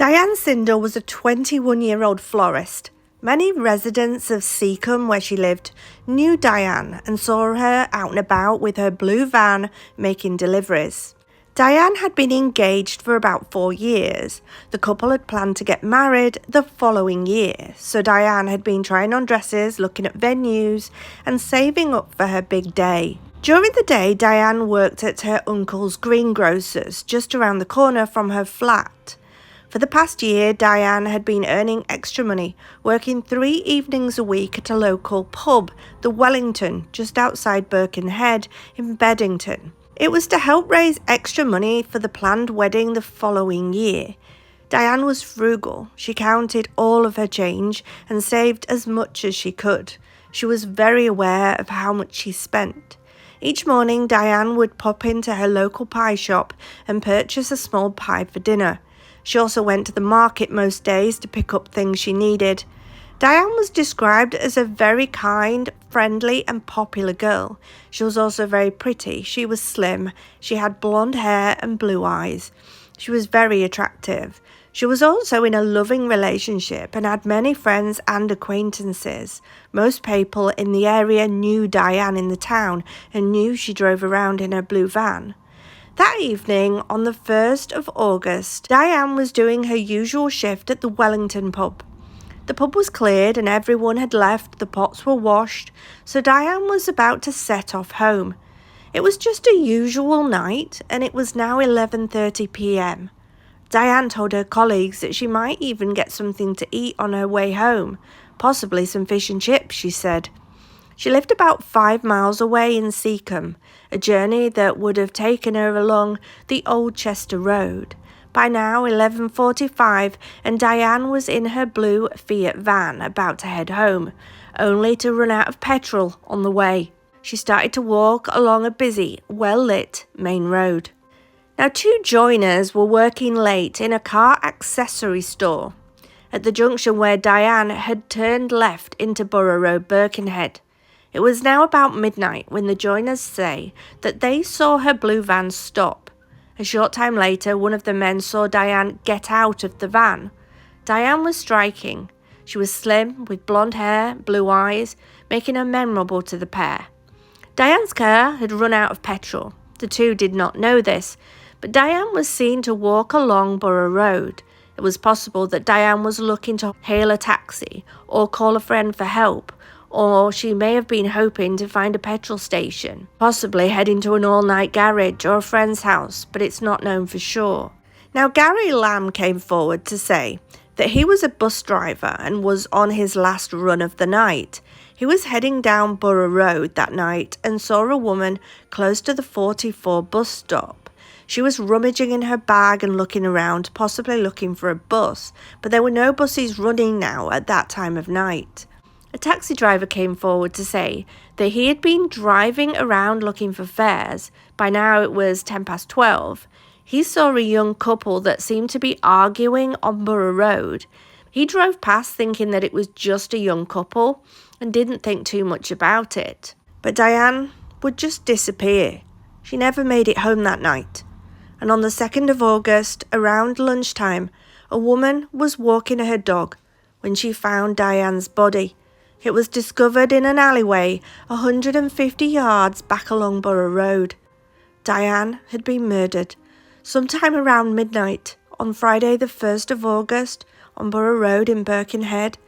Diane Sindall was a 21-year-old florist. Many residents of Seacombe, where she lived, knew Diane and saw her out and about with her blue van making deliveries. Diane had been engaged for about 4 years. The couple had planned to get married the following year, so Diane had been trying on dresses, looking at venues, and saving up for her big day. During the day, Diane worked at her uncle's greengrocer's just around the corner from her flat. For the past year, Diane had been earning extra money, working 3 evenings a week at a local pub, the Wellington, just outside Birkenhead in Beddington. It was to help raise extra money for the planned wedding the following year. Diane was frugal. She counted all of her change and saved as much as she could. She was very aware of how much she spent. Each morning, Diane would pop into her local pie shop and purchase a small pie for dinner. She also went to the market most days to pick up things she needed. Diane was described as a very kind, friendly and popular girl. She was also very pretty. She was slim. She had blonde hair and blue eyes. She was very attractive. She was also in a loving relationship and had many friends and acquaintances. Most people in the area knew Diane in the town and knew she drove around in her blue van. That evening, on the 1st of August, Diane was doing her usual shift at the Wellington pub. The pub was cleared and everyone had left, the pots were washed, so Diane was about to set off home. It was just a usual night and it was now 11:30 p.m. Diane told her colleagues that she might even get something to eat on her way home, possibly some fish and chips, she said. She lived about 5 miles away in Seacombe, a journey that would have taken her along the Old Chester Road. By now, 11:45, and Diane was in her blue Fiat van about to head home, only to run out of petrol on the way. She started to walk along a busy, well-lit main road. Now, 2 joiners were working late in a car accessory store at the junction where Diane had turned left into Borough Road, Birkenhead. It was now about midnight when the joiners say that they saw her blue van stop. A short time later, one of the men saw Diane get out of the van. Diane was striking. She was slim, with blonde hair, blue eyes, making her memorable to the pair. Diane's car had run out of petrol. The two did not know this, but Diane was seen to walk along Borough Road. It was possible that Diane was looking to hail a taxi or call a friend for help, or she may have been hoping to find a petrol station, possibly heading to an all-night garage or a friend's house, but it's not known for sure. Now, Gary Lamb came forward to say that he was a bus driver and was on his last run of the night. He was heading down Borough Road that night and saw a woman close to the 44 bus stop. She was rummaging in her bag and looking around, possibly looking for a bus, but there were no buses running now at that time of night. A taxi driver came forward to say that he had been driving around looking for fares. By now it was 12:10. He saw a young couple that seemed to be arguing on Borough Road. He drove past thinking that it was just a young couple and didn't think too much about it. But Diane would just disappear. She never made it home that night. And on the 2nd of August, around lunchtime, a woman was walking her dog when she found Diane's body. It was discovered in an alleyway 150 yards back along Borough Road. Diane had been murdered sometime around midnight on Friday the 1st of August on Borough Road in Birkenhead.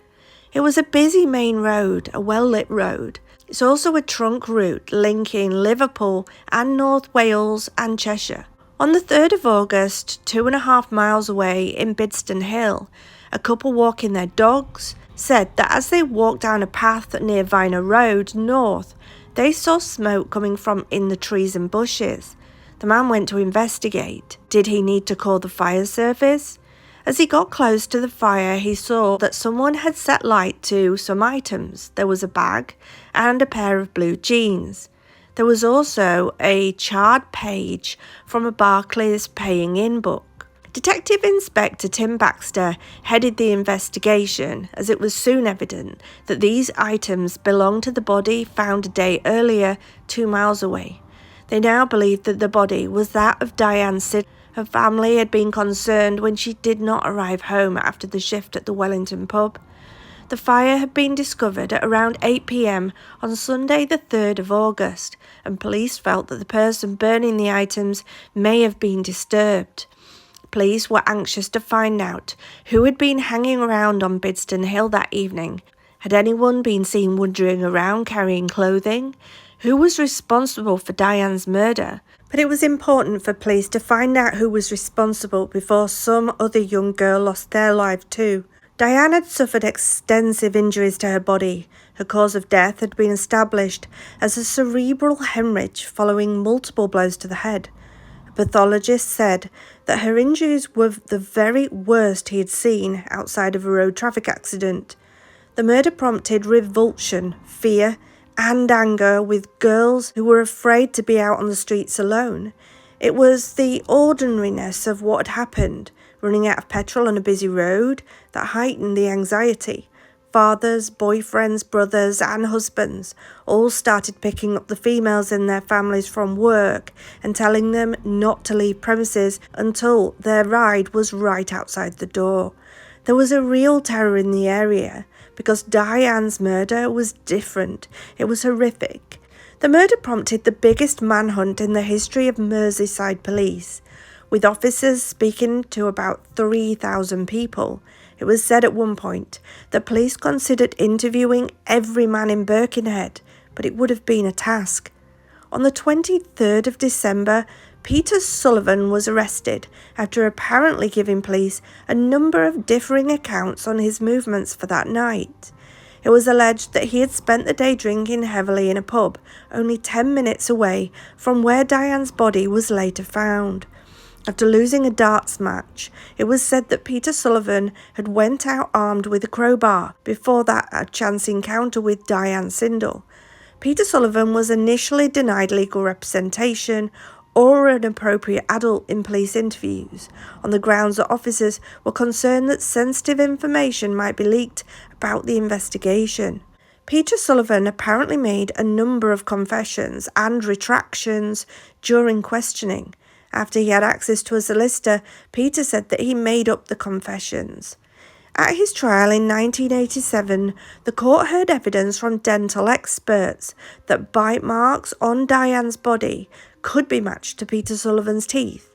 It was a busy main road, a well-lit road. It's also a trunk route linking Liverpool and North Wales and Cheshire. On the 3rd of August, 2.5 miles away in Bidston Hill, a couple walking their dogs said that as they walked down a path near Viner Road north, they saw smoke coming from in the trees and bushes. The man went to investigate. Did he need to call the fire service? As he got close to the fire, he saw that someone had set light to some items. There was a bag and a pair of blue jeans. There was also a charred page from a Barclays paying in book. Detective Inspector Tim Baxter headed the investigation, as it was soon evident that these items belonged to the body found a day earlier 2 miles away. They now believed that the body was that of Diane Sindall. Her family had been concerned when she did not arrive home after the shift at the Wellington pub. The fire had been discovered at around 8 p.m. on Sunday the 3rd of August, and police felt that the person burning the items may have been disturbed. Police were anxious to find out who had been hanging around on Bidston Hill that evening. Had anyone been seen wandering around carrying clothing? Who was responsible for Diane's murder? But it was important for police to find out who was responsible before some other young girl lost their life too. Diane had suffered extensive injuries to her body. Her cause of death had been established as a cerebral hemorrhage following multiple blows to the head. A pathologist said that her injuries were the very worst he had seen outside of a road traffic accident. The murder prompted revulsion, fear, and anger with girls who were afraid to be out on the streets alone. It was the ordinariness of what had happened, running out of petrol on a busy road, that heightened the anxiety. Fathers, boyfriends, brothers, and husbands all started picking up the females in their families from work and telling them not to leave premises until their ride was right outside the door. There was a real terror in the area because Diane's murder was different. It was horrific. The murder prompted the biggest manhunt in the history of Merseyside police, with officers speaking to about 3,000 people. It was said at one point that police considered interviewing every man in Birkenhead, but it would have been a task. On the 23rd of December, Peter Sullivan was arrested after apparently giving police a number of differing accounts on his movements for that night. It was alleged that he had spent the day drinking heavily in a pub only 10 minutes away from where Diane's body was later found. After losing a darts match, it was said that Peter Sullivan had went out armed with a crowbar, before that a chance encounter with Diane Sindall. Peter Sullivan was initially denied legal representation or an appropriate adult in police interviews, on the grounds that officers were concerned that sensitive information might be leaked about the investigation. Peter Sullivan apparently made a number of confessions and retractions during questioning. After he had access to a solicitor, Peter said that he made up the confessions. At his trial in 1987, the court heard evidence from dental experts that bite marks on Diane's body could be matched to Peter Sullivan's teeth.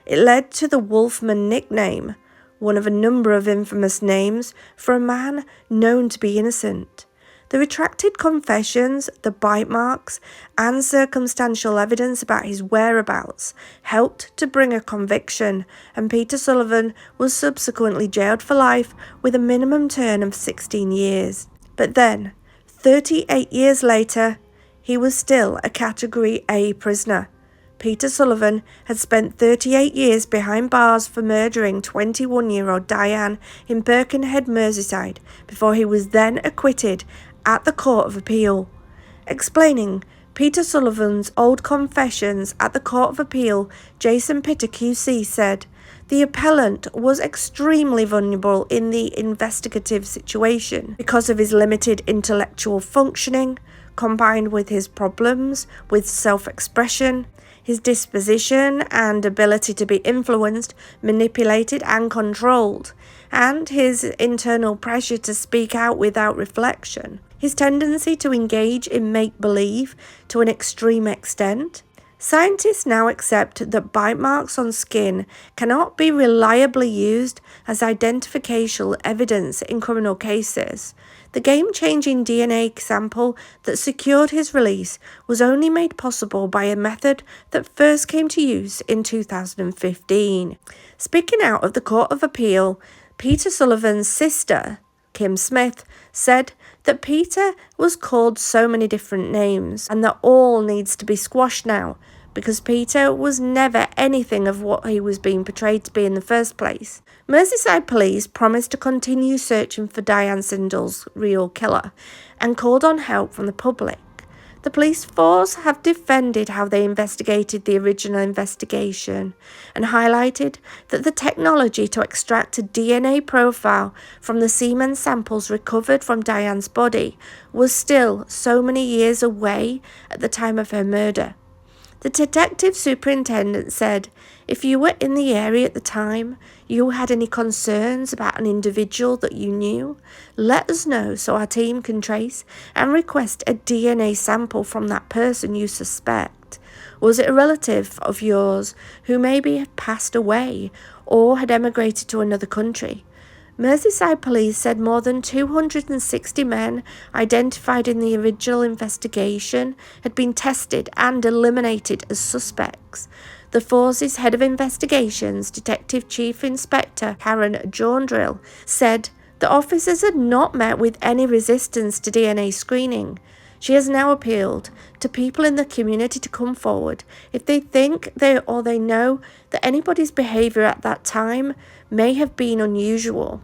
It led to the Wolfman nickname, one of a number of infamous names for a man known to be innocent. The retracted confessions, the bite marks, and circumstantial evidence about his whereabouts helped to bring a conviction, and Peter Sullivan was subsequently jailed for life with a minimum term of 16 years. But then, 38 years later, he was still a Category A prisoner. Peter Sullivan had spent 38 years behind bars for murdering 21-year-old Diane in Birkenhead, Merseyside, before he was then acquitted at the Court of Appeal. Explaining Peter Sullivan's old confessions at the Court of Appeal, Jason Pitter QC said, "The appellant was extremely vulnerable in the investigative situation because of his limited intellectual functioning, combined with his problems with self-expression, his disposition and ability to be influenced, manipulated and controlled, and his internal pressure to speak out without reflection, his tendency to engage in make-believe to an extreme extent." Scientists now accept that bite marks on skin cannot be reliably used as identification evidence in criminal cases. The game-changing DNA sample that secured his release was only made possible by a method that first came to use in 2015. Speaking out of the Court of Appeal, Peter Sullivan's sister, Kim Smith, said that Peter was called so many different names and that all needs to be squashed now because Peter was never anything of what he was being portrayed to be in the first place. Merseyside police promised to continue searching for Diane Sindall's real killer and called on help from the public. The police force have defended how they investigated the original investigation and highlighted that the technology to extract a DNA profile from the semen samples recovered from Diane's body was still so many years away at the time of her murder. The detective superintendent said, if you were in the area at the time, you had any concerns about an individual that you knew, let us know so our team can trace and request a DNA sample from that person you suspect. Was it a relative of yours who maybe had passed away or had emigrated to another country? Merseyside police said more than 260 men identified in the original investigation had been tested and eliminated as suspects. The force's head of investigations, Detective Chief Inspector Karen Jondrill, said the officers had not met with any resistance to DNA screening. She has now appealed to people in the community to come forward if they think they know that anybody's behaviour at that time may have been unusual.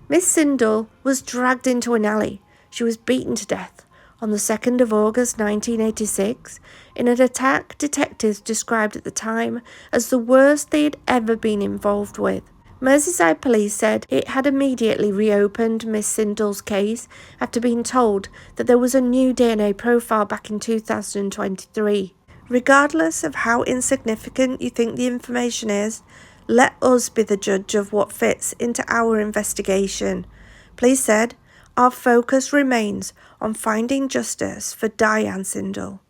Miss Sindall was dragged into an alley. She was beaten to death on the 2nd of August 1986 in an attack detectives described at the time as the worst they had ever been involved with. Merseyside police said it had immediately reopened Miss Sindall's case after being told that there was a new DNA profile back in 2023. Regardless of how insignificant you think the information is, let us be the judge of what fits into our investigation. Police said, our focus remains on finding justice for Diane Sindall.